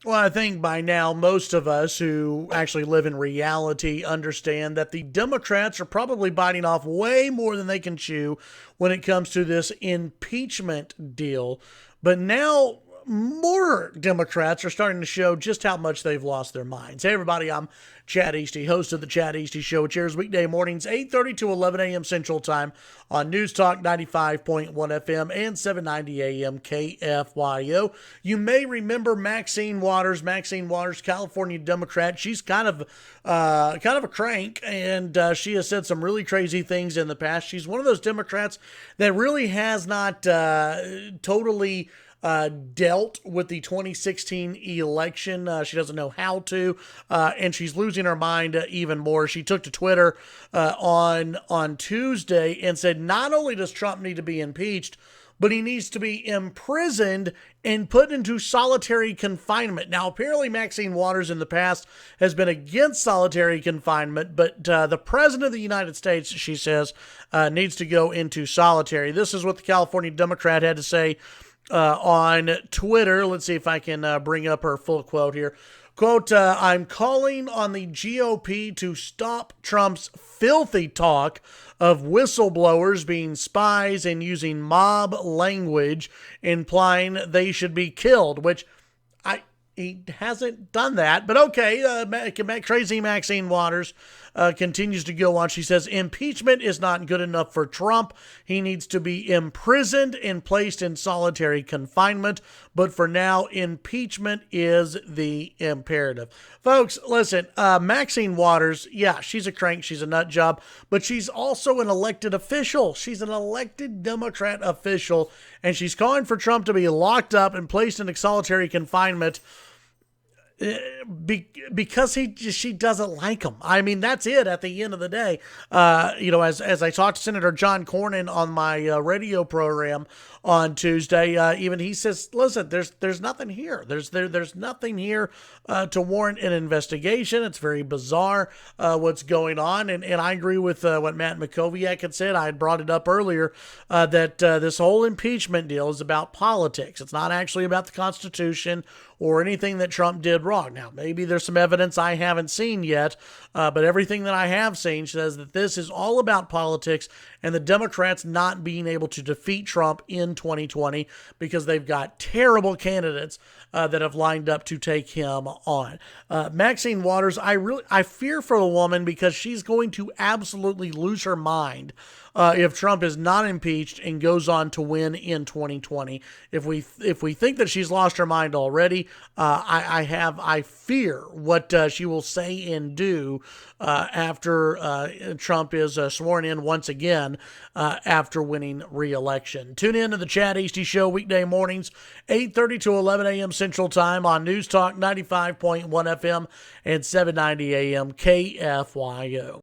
Well, I think by now most of us who actually live in reality understand that the Democrats are probably biting off way more than they can chew when it comes to this impeachment deal. But now more Democrats are starting to show just how much they've lost their minds. Hey, everybody, I'm Chad Easty, host of the Chad Easty Show, which airs weekday mornings, 8:30 to 11 a.m. Central Time on News Talk 95.1 FM and 790 AM KFYO. You may remember Maxine Waters. Maxine Waters, California Democrat. She's kind of a crank, and she has said some really crazy things in the past. She's one of those Democrats that really has not totally dealt with the 2016 election. She doesn't know how to, and she's losing her mind even more. She took to Twitter on Tuesday and said, not only does Trump need to be impeached, but he needs to be imprisoned and put into solitary confinement. Now, apparently, Maxine Waters in the past has been against solitary confinement, but the President of the United States, she says, needs to go into solitary. This is what the California Democrat had to say on Twitter. Let's see if I can bring up her full quote here. Quote, I'm calling on the GOP to stop Trump's filthy talk of whistleblowers being spies and using mob language, implying they should be killed, which he hasn't done that. But okay, crazy Maxine Waters continues to go on. She says, impeachment is not good enough for Trump. He needs to be imprisoned and placed in solitary confinement. But for now, impeachment is the imperative. Folks, listen, Maxine Waters, yeah, she's a crank. She's a nut job. But she's also an elected official. She's an elected Democrat official. And she's calling for Trump to be locked up and placed in solitary confinement because she doesn't like him. I mean, that's it at the end of the day. As I talked to Senator John Cornyn on my radio program on Tuesday, even he says, listen, there's nothing here. There's nothing here to warrant an investigation. It's very bizarre what's going on. And I agree with what Matt McKoviak had said. I had brought it up earlier that this whole impeachment deal is about politics. It's not actually about the Constitution or anything that Trump did wrong. Now, maybe there's some evidence I haven't seen yet, but everything that I have seen says that this is all about politics and the Democrats not being able to defeat Trump in 2020 because they've got terrible candidates that have lined up to take him on. Maxine Waters, I fear for the woman because she's going to absolutely lose her mind if Trump is not impeached and goes on to win in 2020. If we think that she's lost her mind already, I fear what she will say and do after Trump is sworn in once again after winning re-election. Tune in to the Chad Easty Show weekday mornings, 8:30 to 11 a.m. Central Time on News Talk 95.1 FM and 790 AM KFYO.